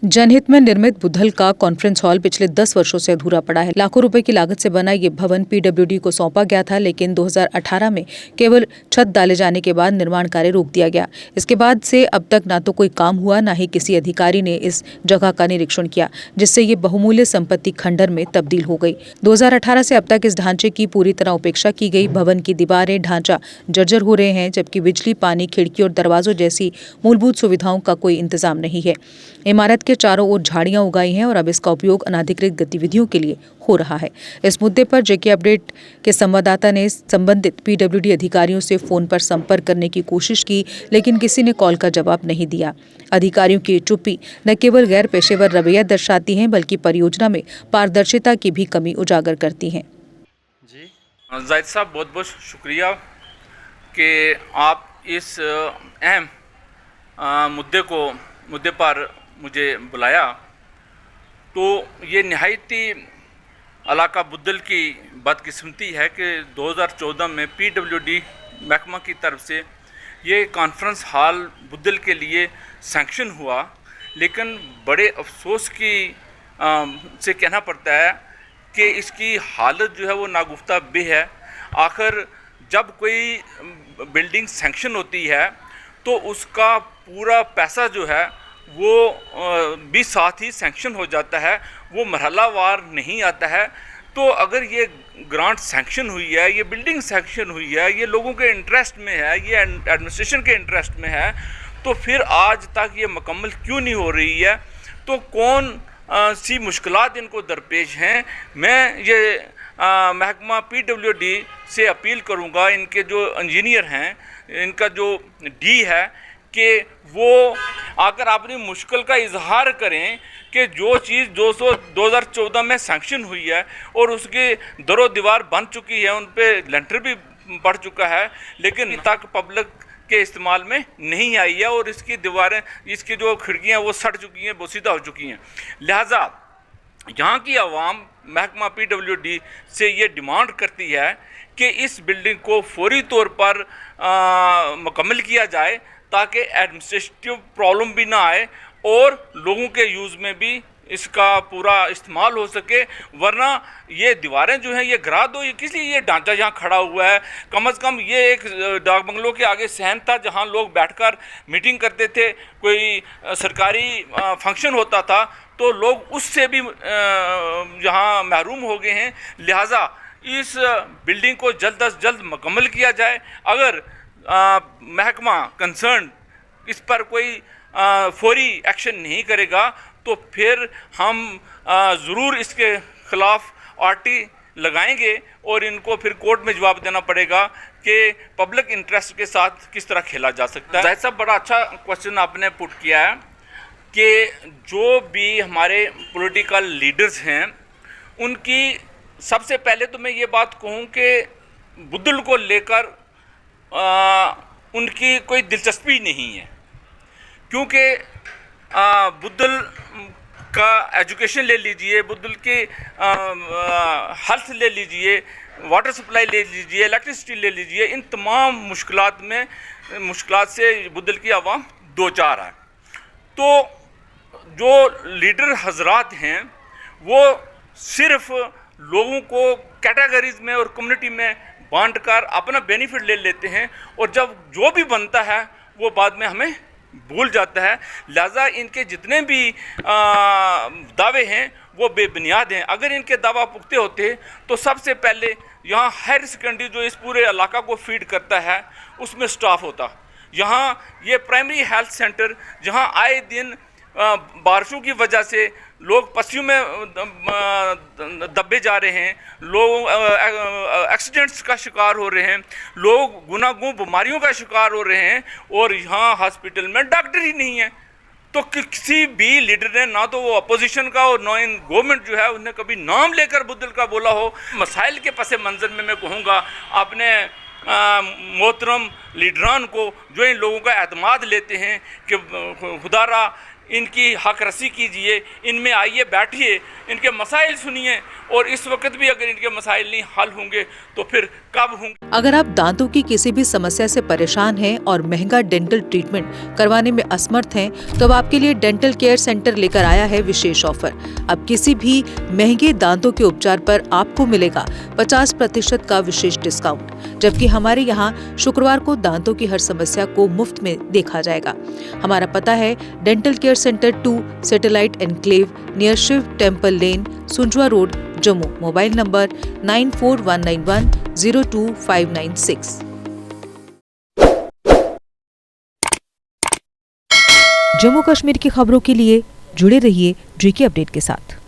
जनहित में निर्मित बुद्धल का कॉन्फ्रेंस हॉल पिछले 10 वर्षों से अधूरा पड़ा है। लाखों रुपए की लागत से बना ये भवन पीडब्ल्यूडी को सौंपा गया था, लेकिन 2018 में केवल छत डाले जाने के बाद निर्माण कार्य रोक दिया गया। इसके बाद से अब तक ना तो कोई काम हुआ, ना ही किसी अधिकारी ने इस जगह का निरीक्षण किया, जिससे ये बहुमूल्य संपत्ति खंडर में तब्दील हो गई। 2018 से अब तक इस ढांचे की पूरी तरह उपेक्षा की गई। भवन की दीवारें, ढांचा जर्जर हो रहे हैं, जबकि बिजली, पानी, खिड़की और दरवाजों जैसी मूलभूत सुविधाओं का कोई इंतजाम नहीं है। इमारत के चारों ओर झाड़ियां उगाई हैं और अब इसका उपयोग अनाधिकृत गतिविधियों के लिए हो रहा है। इस मुद्दे पर जेके अपडेट के संवाददाता ने संबंधित पीडब्ल्यूडी अधिकारियों से फोन पर संपर्क करने की कोशिश की, लेकिन किसी ने कॉल का जवाब नहीं दिया। अधिकारियों की चुप्पी न केवल गैर पेशेवर रवैया दर्शाती है, बल्कि परियोजना में पारदर्शिता की भी कमी उजागर करती है। जी जाहिद साहब, बहुत बहुत शुक्रिया कि आप इस अहम मुद्दे पर मुझे बुलाया। तो ये नहायती इलाका बुद्धल की बदकिस्मती है कि 2014 में पीडब्ल्यूडी महकमा की तरफ से ये कॉन्फ्रेंस हॉल बुद्धल के लिए सैंक्शन हुआ, लेकिन बड़े अफसोस की से कहना पड़ता है कि इसकी हालत जो है वो नागुफ्ता बे है। आखिर जब कोई बिल्डिंग सैंक्शन होती है तो उसका पूरा पैसा जो है वो भी साथ ही सैंक्शन हो जाता है, वो मरहलावार नहीं आता है। तो अगर ये ग्रांट सैंक्शन हुई है, ये बिल्डिंग सैंक्शन हुई है, ये लोगों के इंटरेस्ट में है, ये एडमिनिस्ट्रेशन के इंटरेस्ट में है, तो फिर आज तक ये मुकम्मल क्यों नहीं हो रही है? तो कौन सी मुश्किलात इनको दरपेश हैं? मैं ये महकमा पीडब्ल्यूडी से अपील करूँगा, इनके जो इंजीनियर हैं, इनका जो डी है, कि वो आकर अपनी मुश्किल का इजहार करें कि जो चीज़ 2014 में सैंक्शन हुई है और उसकी दरो दीवार बन चुकी है, उन पे लेंटर भी पड़ चुका है, लेकिन तक पब्लिक के इस्तेमाल में नहीं आई है और इसकी दीवारें, इसकी जो खिड़कियाँ वो सड़ चुकी हैं, बोसीदा हो चुकी हैं। लिहाजा यहाँ की आवाम महकमा पीडब्ल्यूडी से ये डिमांड करती है कि इस बिल्डिंग को फौरी तौर पर मुकम्मल किया जाए, ताकि एडमिनिस्ट्रेटिव प्रॉब्लम भी ना आए और लोगों के यूज़ में भी इसका पूरा इस्तेमाल हो सके। वरना ये दीवारें जो हैं ये गिरा दो, ये किस लिए ये ढांचा यहाँ खड़ा हुआ है? कम से कम ये एक डाक बंगलों के आगे सहन था जहाँ लोग बैठकर मीटिंग करते थे, कोई सरकारी फंक्शन होता था, तो लोग उससे भी यहाँ महरूम हो गए हैं। लिहाजा इस बिल्डिंग को जल्द अज जल्द मुकम्मल किया जाए। अगर महकमा कंसर्न इस पर कोई फौरी एक्शन नहीं करेगा तो फिर हम ज़रूर इसके ख़िलाफ़ आरटी लगाएंगे और इनको फिर कोर्ट में जवाब देना पड़ेगा कि पब्लिक इंटरेस्ट के साथ किस तरह खेला जा सकता है। जाहिद साहब, बड़ा अच्छा क्वेश्चन आपने पुट किया है कि जो भी हमारे पॉलिटिकल लीडर्स हैं, उनकी सबसे पहले तो मैं ये बात कहूँ कि बुद्धल को लेकर उनकी कोई दिलचस्पी नहीं है, क्योंकि बुद्धल का एजुकेशन ले लीजिए, बुद्धल की हेल्थ ले लीजिए, वाटर सप्लाई ले लीजिए, इलेक्ट्रिसिटी ले लीजिए, इन तमाम मुश्किलात से बुद्धल की आवाम दो चार है। तो जो लीडर हजरात हैं वो सिर्फ लोगों को कैटेगरीज में और कम्युनिटी में बांट कर अपना बेनिफिट ले लेते हैं और जब जो भी बनता है वो बाद में हमें भूल जाता है। लिहाजा इनके जितने भी दावे हैं वो बेबुनियाद हैं। अगर इनके दावा पुख्ते होते तो सबसे पहले यहाँ हायर सेकेंडरी जो इस पूरे इलाका को फीड करता है उसमें स्टाफ होता। यहाँ ये प्राइमरी हेल्थ सेंटर जहाँ आए दिन बारिशों की वजह से लोग पसियों में दबे जा रहे हैं, लोग एक्सीडेंट्स का शिकार हो रहे हैं, लोग गुनागुं बीमारियों का शिकार हो रहे हैं और यहाँ हॉस्पिटल में डॉक्टर ही नहीं है। तो किसी भी लीडर ने, ना तो वो अपोजिशन का और ना इन गवर्नमेंट जो है उसने कभी नाम लेकर बुद्धल का बोला हो। मसाइल के पस मंज़र में मैं कहूँगा आपने मोहतरम लीडरान को जो इन लोगों का एतमाद लेते हैं कि खुदारा इनकी हक रसी कीजिए, इनमें आइए, बैठिए, इनके मसाइल सुनिए, और इस वक्त भी अगर इनके मसाइल नहीं हल होंगे तो फिर कब होंगे। अगर आप दांतों की किसी भी समस्या से परेशान हैं और महंगा डेंटल ट्रीटमेंट करवाने में असमर्थ हैं, तो अब आपके लिए डेंटल केयर सेंटर लेकर आया है विशेष ऑफर। अब किसी भी महंगे दांतों के उपचार पर आपको मिलेगा 50% का विशेष डिस्काउंट, जबकि हमारे यहाँ शुक्रवार को दांतों की हर समस्या को मुफ्त में देखा जाएगा। हमारा पता है dental care centre 2, satellite enclave, near Shiv temple lane, Sunjwan road, Jammu. Mobile number 9419102596। Jammu Kashmir की खबरों के लिए जुड़े रहिए GK अपडेट के साथ।